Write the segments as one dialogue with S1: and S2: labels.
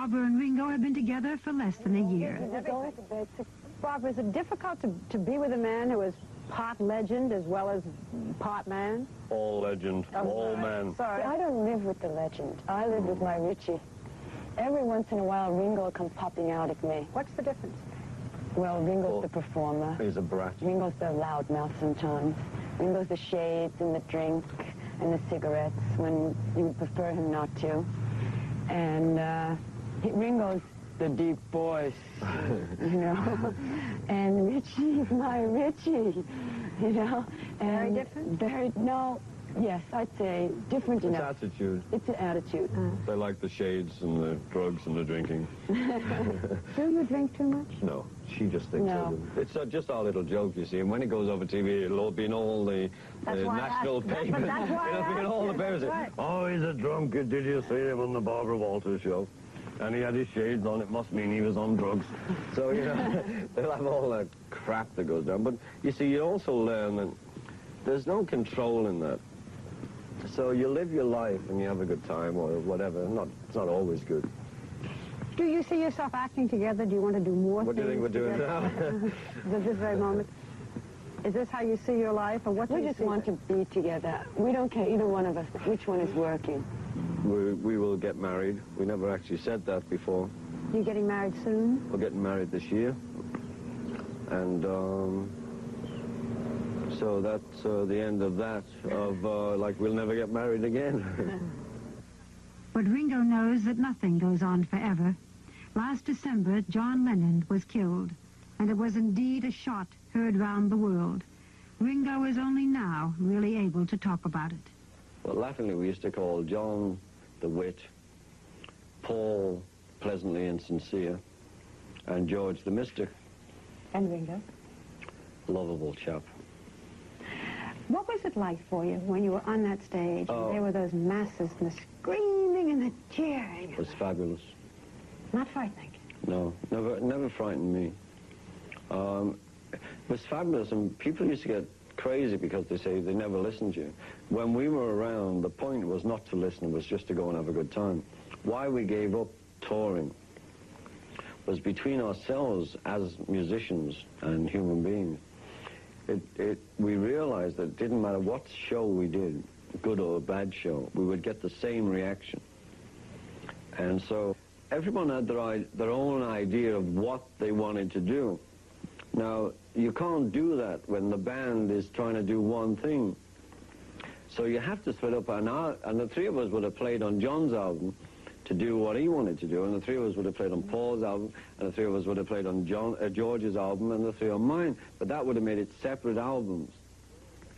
S1: Barbara and Ringo have been together for less than a year.
S2: Barbara, is it difficult to be with a man who is part legend as well as part man?
S3: All legend, all man.
S2: Sorry.
S4: I don't live with the legend. I live with my Richie. Every once in a while, Ringo will come popping out at me.
S2: What's the difference?
S4: Well, Ringo's the performer.
S3: He's a brat.
S4: Ringo's the loudmouth sometimes. Ringo's the shades and the drink and the cigarettes when you would prefer him not to. And Ringo's the deep voice, you know. And Richie's my Richie, you know. And
S2: very different?
S4: Yes, I'd say different enough.
S3: It's attitude.
S4: It's an attitude.
S3: They like the shades and the drugs and the drinking.
S2: Do you drink too much?
S3: No, she just thinks I do. It's just our little joke, you see, and when it goes over TV, it'll all be in all the national papers. It'll be in all the papers. Right. Oh, he's a drunkard. Did you see him on the Barbara Walters show? And he had his shades on. It must mean he was on drugs. So, you know, they'll have all that crap that goes down. But, you see, you also learn that there's no control in that. So you live your life and you have a good time or whatever. It's not always good.
S2: Do you see yourself acting together? Do you want to do more
S3: What do you think we're doing now?
S2: At this very moment? Is this how you see your life, or what do you
S4: We just want to be together. We don't care, either one of us, which one is working.
S3: We will get married. We never actually said that before.
S2: You're getting married soon?
S3: We're getting married this year. And so that's the end of that, like we'll never get married again.
S1: But Ringo knows that nothing goes on forever. Last December, John Lennon was killed, and it was indeed a shot heard round the world. Ringo is only now really able to talk about it.
S3: Well, laughingly, we used to call John the wit, Paul pleasantly insincere, and George the mystic.
S2: And Ringo?
S3: Lovable chap.
S2: What was it like for you when you were on that stage and there were those masses and the screaming and the cheering?
S3: It was fabulous.
S2: Not frightening?
S3: No, never frightened me. It was fabulous, and people used to get crazy because they say they never listened to you. When we were around, the point was not to listen, it was just to go and have a good time. Why we gave up touring was between ourselves as musicians and human beings. We realized that it didn't matter what show we did, good or a bad show, we would get the same reaction. And so everyone had their own idea of what they wanted to do. Now, you can't do that when the band is trying to do one thing. So you have to split up, and the three of us would have played on John's album to do what he wanted to do, and the three of us would have played on Paul's album, and the three of us would have played on George's album, and the three on mine. But that would have made it separate albums,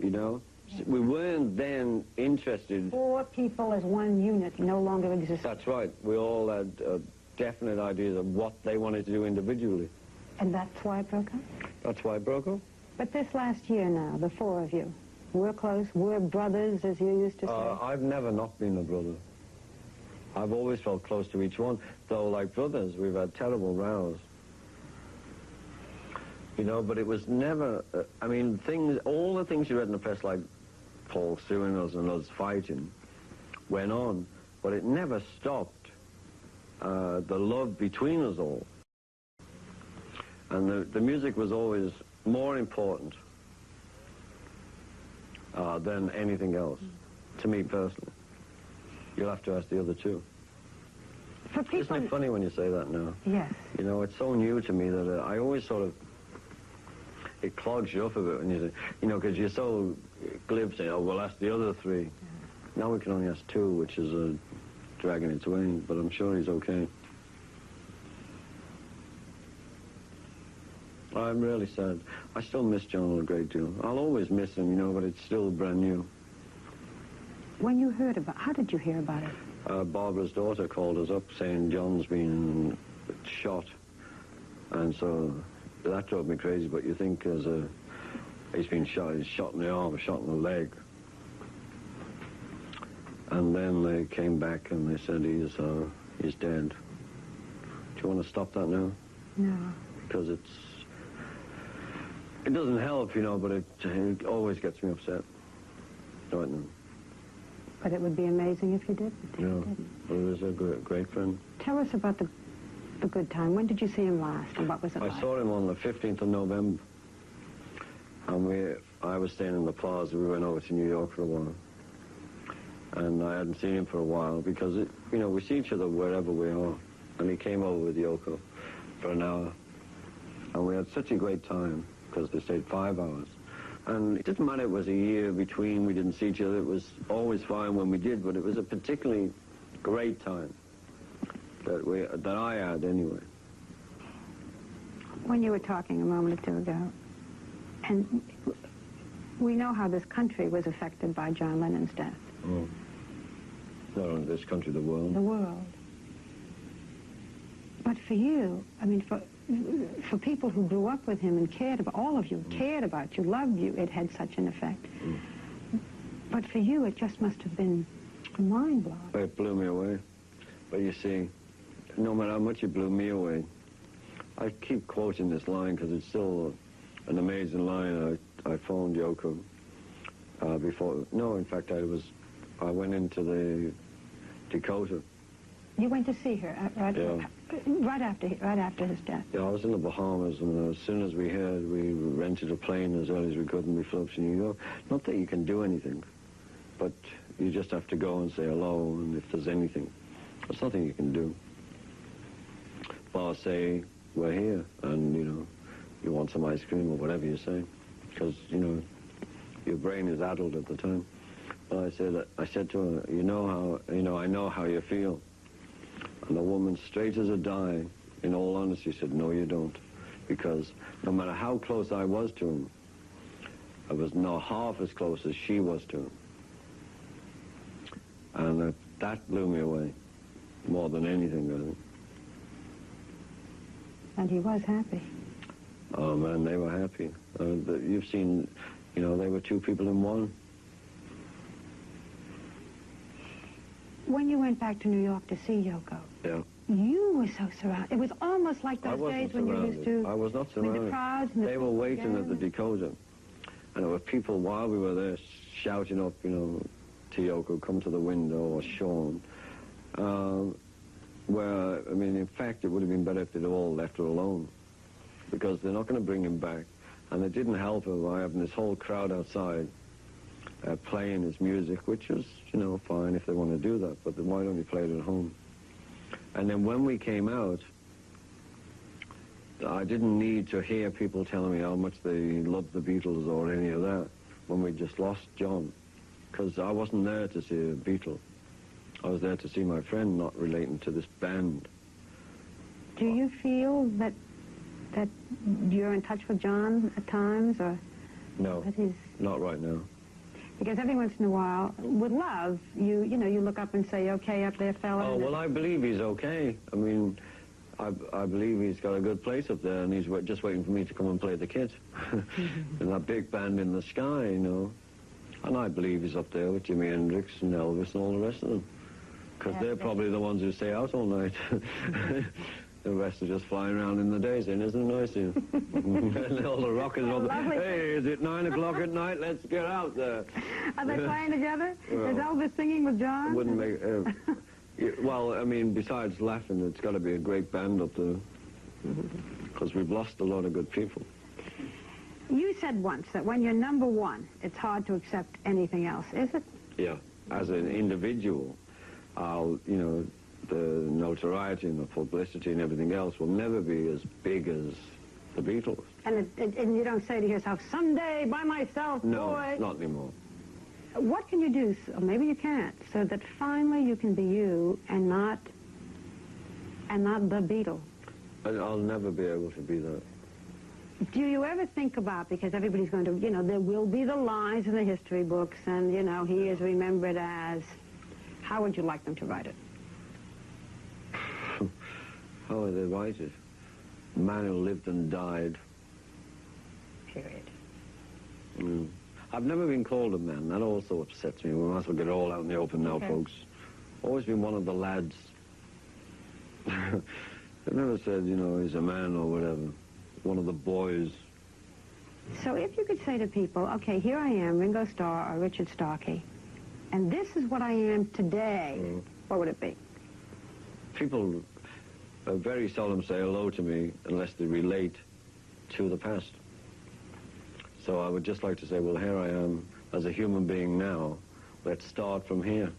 S3: you know? We weren't then interested.
S2: 4 people as one unit no longer exists.
S3: That's right. We all had definite ideas of what they wanted to do individually.
S2: And that's why it broke up?
S3: That's why it broke up.
S2: But this last year now, the 4 of you, we're close, we're brothers, as you used to say.
S3: I've never not been a brother. I've always felt close to each one, though like brothers, we've had terrible rows. You know, but it was never, I mean, all the things you read in the press, like Paul suing us and us fighting, went on, but it never stopped the love between us all. And the music was always more important than anything else, to me personally. You'll have to ask the other two.
S2: For people...
S3: Isn't it funny when you say that now?
S2: Yes.
S3: You know, it's so new to me that I always sort of, it clogs you up a bit when you say, you know, because you're so glib saying, oh, we'll ask the other 3. Now we can only ask 2, which is dragging its wings, but I'm sure he's okay. I'm really sad. I still miss John a great deal. I'll always miss him, you know, but it's still brand new.
S2: When you heard about, how did you hear about it?
S3: Barbara's daughter called us up saying John's been shot. And so that drove me crazy, but you think he's been shot, he's shot in the arm, shot in the leg. And then they came back and they said he's dead. Do you want to stop that now?
S2: No.
S3: Because it doesn't help, you know, but it always gets me upset. Right now.
S2: But it would be amazing if you didn't.
S3: Yeah, well, he was a great friend.
S2: Tell us about the good time. When did you see him last, and what was it like?
S3: I saw him on the 15th of November. And I was staying in the plaza. We went over to New York for a while. And I hadn't seen him for a while because, we see each other wherever we are. And he came over with Yoko for an hour. And we had such a great time because they stayed 5 hours. And it didn't matter, it was a year between, we didn't see each other. It was always fine when we did, but it was a particularly great time that I had anyway.
S2: When you were talking a moment or two ago, and we know how this country was affected by John Lennon's death.
S3: Oh. Not only this country, the world.
S2: The world. But for you, I mean, for people who grew up with him and cared about, all of you cared about you, loved you, it had such an effect. But for you, it just must have been mind-blowing.
S3: It blew me away. But you see, no matter how much it blew me away, I keep quoting this line because it's still an amazing line. I phoned Yoko before. No, in fact, I went into the Dakota.
S2: You went to see her right after his death.
S3: Yeah, I was in the Bahamas, and as soon as we heard, we rented a plane as early as we could, and we flew up to New York. Not that you can do anything, but you just have to go and say hello, and if there's anything, there's nothing you can do. But say, we're here, and, you want some ice cream or whatever you say, because, your brain is addled at the time. But I said to her, I know how you feel. And the woman, straight as a die, in all honesty, said, no, you don't. Because no matter how close I was to him, I was not half as close as she was to him. And that blew me away, more than anything, I think.
S2: And he was happy.
S3: Oh, man, they were happy. You've seen, they were two people in one.
S2: When you went back to New York to see Yoko, you were so surrounded. It was almost like those days when you used to...
S3: I was not surrounded.
S2: The crowds and
S3: they were waiting at the Dakota. And there were people, while we were there, shouting up, to Yoko, come to the window, or Sean. In fact, it would have been better if they'd all left her alone. Because they're not going to bring him back. And it didn't help her by having this whole crowd outside playing his music, which was, fine if they want to do that, but then why don't you play it at home? And then when we came out, I didn't need to hear people telling me how much they loved the Beatles or any of that when we just lost John, because I wasn't there to see a Beatle. I was there to see my friend, not relating to this band.
S2: Do you feel that you're in touch with John at times, or
S3: no,
S2: that he's...
S3: not right now?
S2: Because every once in a while, with love, you look up and say, okay, up there, fella.
S3: Oh, well, I believe he's okay. I mean, I believe he's got a good place up there, and he's just waiting for me to come and play the kit. And that big band in the sky, And I believe he's up there with Jimi Hendrix and Elvis and all the rest of them. Because they're probably the ones who stay out all night. The rest are just flying around in the days, isn't it nice? And all the rockers are, hey, is it 9 o'clock at night? Let's get out there.
S2: Are they playing together?
S3: Well,
S2: is Elvis singing with John?
S3: Wouldn't make... well, I mean, besides laughing, it's got to be a great band up there. Because we've lost a lot of good people.
S2: You said once that when you're number one, it's hard to accept anything else, is it?
S3: Yeah. As an individual, the notoriety and the publicity and everything else will never be as big as the Beatles.
S2: And you don't say to yourself, someday by myself,
S3: no,
S2: boy.
S3: Not anymore.
S2: What can you do, or maybe you can't, so that finally you can be you and not the Beatle?
S3: I'll never be able to be that.
S2: Do you ever think about, because everybody's going to, there will be the lines in the history books, and, he is remembered as, how would you like them to write it?
S3: How would they write it? A man who lived and died.
S2: Period.
S3: I've never been called a man. That also upsets me. We might as well get it all out in the open now, folks. Always been one of the lads. I've never said, he's a man or whatever. One of the boys.
S2: So if you could say to people, okay, here I am, Ringo Starr or Richard Starkey, and this is what I am today, what would it be?
S3: People very seldom say hello to me unless they relate to the past. So I would just like to say, well, here I am as a human being now. Let's start from here.